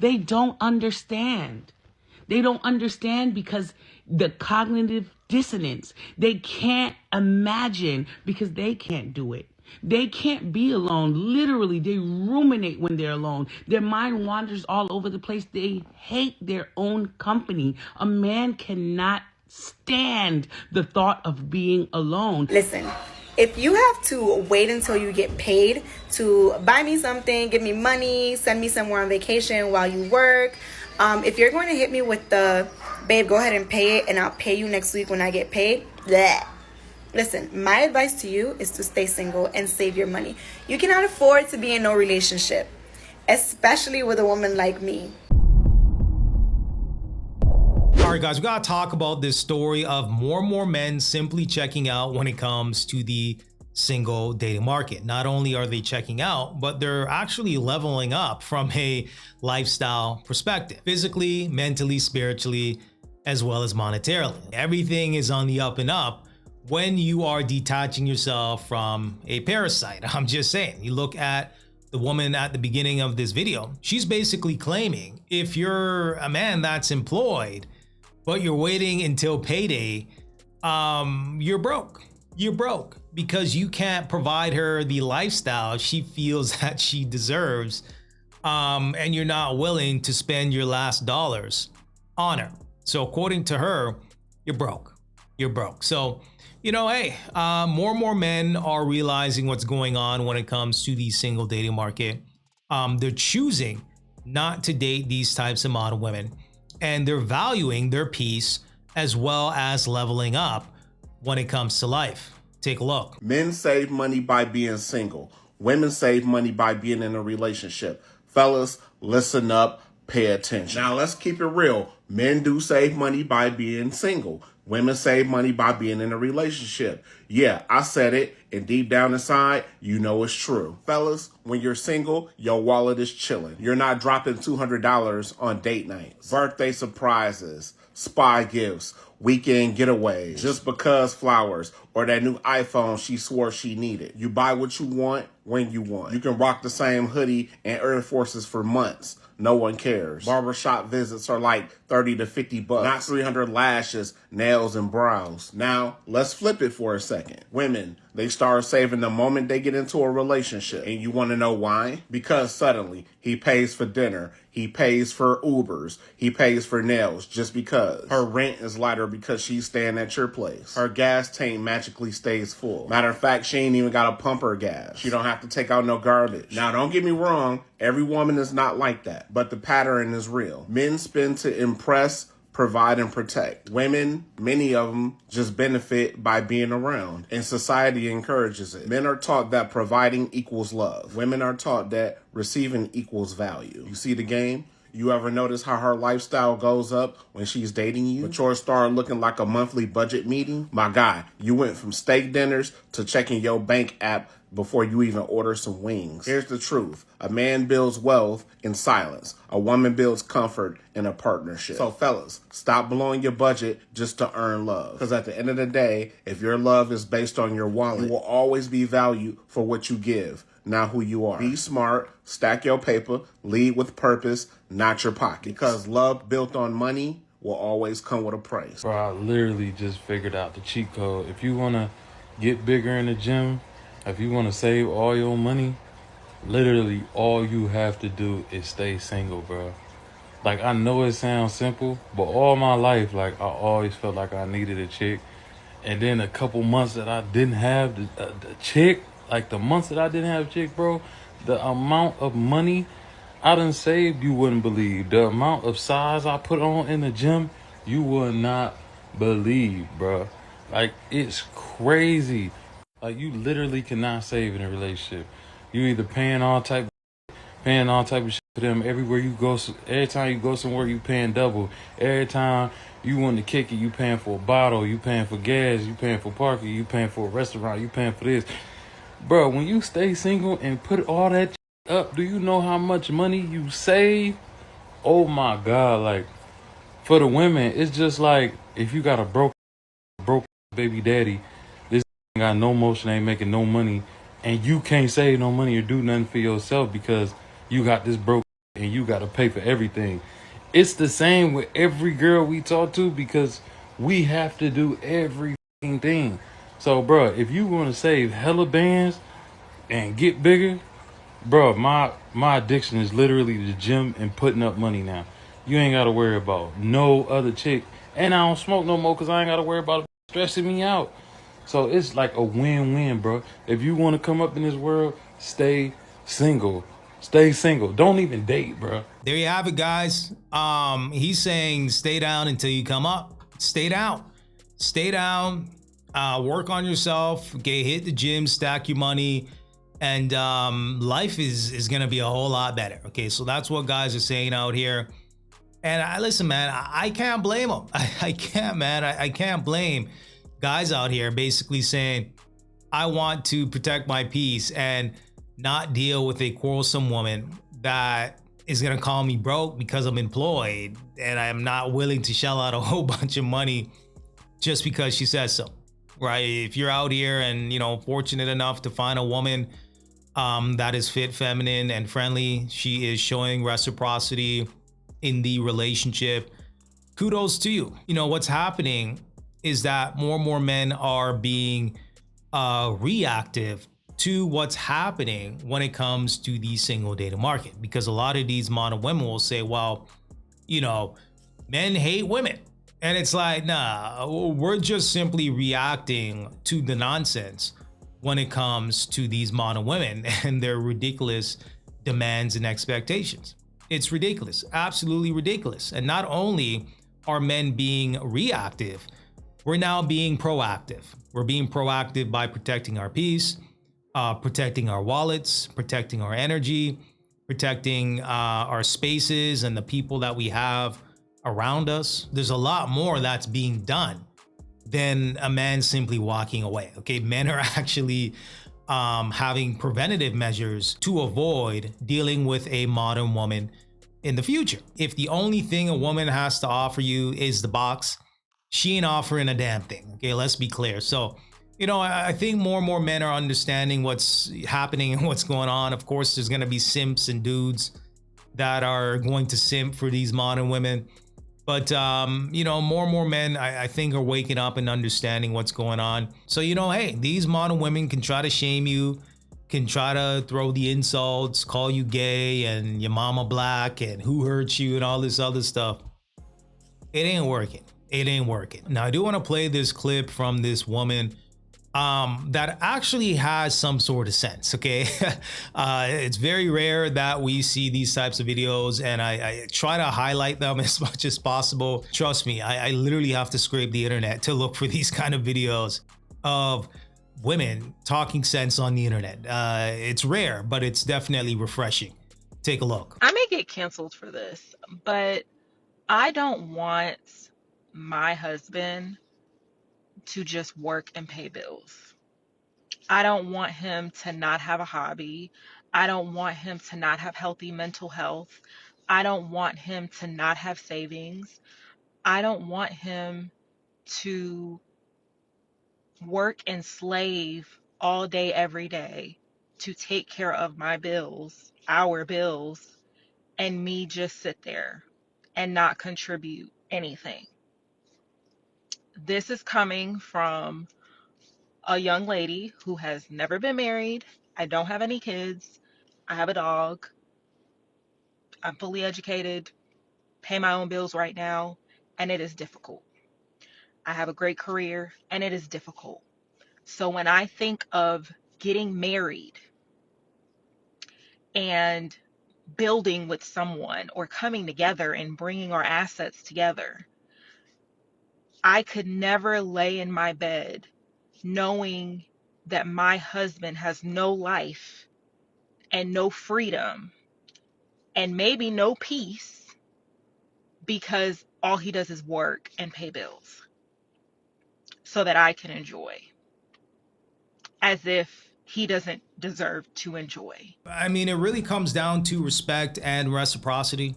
They don't understand. They don't understand because the cognitive dissonance. They can't imagine because they can't do it. They can't be alone. Literally, they ruminate when they're alone. Their mind wanders all over the place. They hate their own company. A man cannot stand the thought of being alone. Listen, if you have to wait until you get paid to buy me something, give me money, send me somewhere on vacation while you work, if you're going to hit me with the, babe, go ahead and pay it and I'll pay you next week when I get paid, bleh. Listen, my advice to you is to stay single and save your money. You cannot afford to be in no relationship, especially with a woman like me. All right, guys, we got to talk about this story of more and more men simply checking out when it comes to the single dating market. Not only are they checking out, but they're actually leveling up from a lifestyle perspective, physically, mentally, spiritually, as well as monetarily. Everything is on the up and up when you are detaching yourself from a parasite. I'm just saying, you look at the woman at the beginning of this video, she's basically claiming if you're a man that's employed, but you're waiting until payday, you're broke. You're broke because you can't provide her the lifestyle she feels that she deserves, and you're not willing to spend your last dollars on her. So according to her, you're broke. You're broke. So, you know, hey, more and more men are realizing what's going on when it comes to the single dating market. They're choosing not to date these types of model women, and they're valuing their peace as well as leveling up when it comes to life. Take a look. Men save money by being single. Women save money by being in a relationship. Fellas, listen up, pay attention. Now let's keep it real. Men do save money by being single. Women save money by being in a relationship. Yeah, I said it, and deep down inside, you know it's true. Fellas, when you're single, your wallet is chilling. You're not dropping $200 on date nights, birthday surprises, spa gifts, weekend getaways, just because flowers, or that new iPhone she swore she needed. You buy what you want when you want. You can rock the same hoodie and Air Forces for months. No one cares. Barbershop visits are like 30 to 50 bucks, not 300 lashes, nails, and brows. Now, let's flip it for a second. Women, they start saving the moment they get into a relationship. And you want to know why? Because suddenly, he pays for dinner, he pays for Ubers, he pays for nails just because. Her rent is lighter because she's staying at your place. Her gas tank magically stays full. Matter of fact, she ain't even got to pump her gas. She don't have to take out no garbage. Now, don't get me wrong, every woman is not like that, but the pattern is real. Men spend to impress, provide, and protect. Women, many of them, just benefit by being around, and society encourages it. Men are taught that providing equals love. Women are taught that receiving equals value. You see the game? You ever notice how her lifestyle goes up when she's dating you? But yours start looking like a monthly budget meeting? My guy, you went from steak dinners to checking your bank app before you even order some wings. Here's the truth. A man builds wealth in silence. A woman builds comfort in a partnership. So fellas, stop blowing your budget just to earn love. Because at the end of the day, if your love is based on your wallet, you will always be valued for what you give, not who you are. Be smart, stack your paper, lead with purpose, not your pocket. Because love built on money will always come with a price. Bro, I literally just figured out the cheat code. If you want to get bigger in the gym, if you want to save all your money, literally all you have to do is stay single, bro. Like, I know it sounds simple, but all my life, like, I always felt like I needed a chick. And then a couple months that I didn't have the chick, like the months that I didn't have a chick, bro, the amount of money I done saved, you wouldn't believe. The amount of size I put on in the gym, you would not believe, bro. Like, it's crazy. Like, you literally cannot save in a relationship. You either paying all type of shit for them everywhere you go. Every time you go somewhere, you paying double. Every time you want to kick it, you paying for a bottle, you paying for gas, you paying for parking, you paying for a restaurant, you paying for this. Bro, when you stay single and put all that up, do you know how much money you save? Oh my God, like, for the women, it's just like, if you got a broke baby daddy, this got no motion, ain't making no money, and you can't save no money or do nothing for yourself because you got this broke and you got to pay for everything. It's the same with every girl we talk to because we have to do every thing. So, bro, if you want to save hella bands and get bigger, bro, my addiction is literally the gym and putting up money now. You ain't got to worry about no other chick. And I don't smoke no more because I ain't got to worry about stressing me out. So it's like a win-win, bro. If you want to come up in this world, stay single. Stay single. Don't even date, bro. There you have it, guys. He's saying stay down until you come up. Stay down. Stay down. Work on yourself. Okay, hit the gym, stack your money, and life is gonna be a whole lot better. Okay, so that's what guys are saying out here. And listen, man, I can't blame them. I can't, man. I can't blame guys out here basically saying, I want to protect my peace and not deal with a quarrelsome woman that is going to call me broke because I'm employed and I'm not willing to shell out a whole bunch of money just because she says so, right? If you're out here and, you know, fortunate enough to find a woman that is fit, feminine, and friendly, she is showing reciprocity in the relationship, kudos to you. You know, what's happening is that more and more men are being reactive to what's happening when it comes to the single dating market, because a lot of these modern women will say, well, you know, men hate women. And it's like, nah, we're just simply reacting to the nonsense when it comes to these modern women and their ridiculous demands and expectations. It's ridiculous, absolutely ridiculous. And not only are men being reactive, we're now being proactive. We're being proactive by protecting our peace, protecting our wallets, protecting our energy, protecting our spaces and the people that we have around us. There's a lot more that's being done than a man simply walking away. Okay, men are actually having preventative measures to avoid dealing with a modern woman in the future. If the only thing a woman has to offer you is the box, she ain't offering a damn thing. Okay, let's be clear. So, you know, I think more and more men are understanding what's happening and what's going on. Of course, there's going to be simps and dudes that are going to simp for these modern women. But, you know, more and more men, I think, are waking up and understanding what's going on. So, you know, hey, these modern women can try to shame you, can try to throw the insults, call you gay and your mama black and who hurt you and all this other stuff. It ain't working. It ain't working. Now, I do want to play this clip from this woman that actually has some sort of sense. Okay. It's very rare that we see these types of videos, and I try to highlight them as much as possible. Trust me, I literally have to scrape the internet to look for these kind of videos of women talking sense on the internet. It's rare, but it's definitely refreshing. Take a look. I may get canceled for this, but I don't want my husband to just work and pay bills. I don't want him to not have a hobby. I don't want him to not have healthy mental health. I don't want him to not have savings. I don't want him to work and slave all day, every day to take care of my bills, our bills, and me just sit there and not contribute anything. This is coming from a young lady who has never been married. I don't have any kids. I have a dog. I'm fully educated, pay my own bills right now, and it is difficult. I have a great career, and it is difficult. So when I think of getting married and building with someone or coming together and bringing our assets together, I could never lay in my bed knowing that my husband has no life and no freedom and maybe no peace because all he does is work and pay bills so that I can enjoy, as if he doesn't deserve to enjoy. I mean, it really comes down to respect and reciprocity.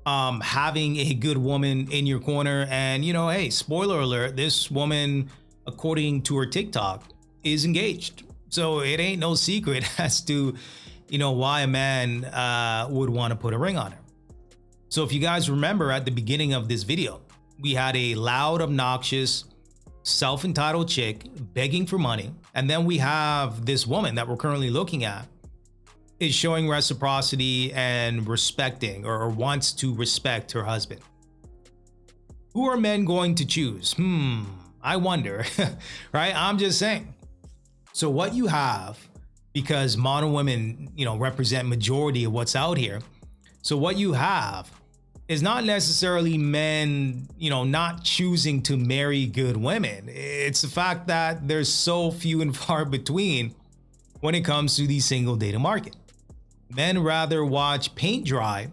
Having a good woman in your corner. And, you know, hey, spoiler alert, this woman, according to her TikTok, is engaged. So it ain't no secret as to why a man would want to put a ring on her. So if you guys remember at the beginning of this video, we had a loud, obnoxious, self-entitled chick begging for money. And then we have this woman that we're currently looking at is showing reciprocity and respecting or wants to respect her husband. Who are men going to choose? I wonder, right? I'm just saying. So what you have, because modern women, represent majority of what's out here. So what you have is not necessarily men, not choosing to marry good women. It's the fact that there's so few and far between when it comes to the single dating market. Men rather watch paint dry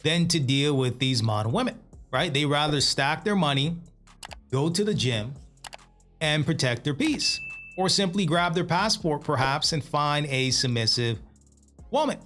than to deal with these modern women, right? They rather stack their money, go to the gym, and protect their peace, or simply grab their passport perhaps and find a submissive woman.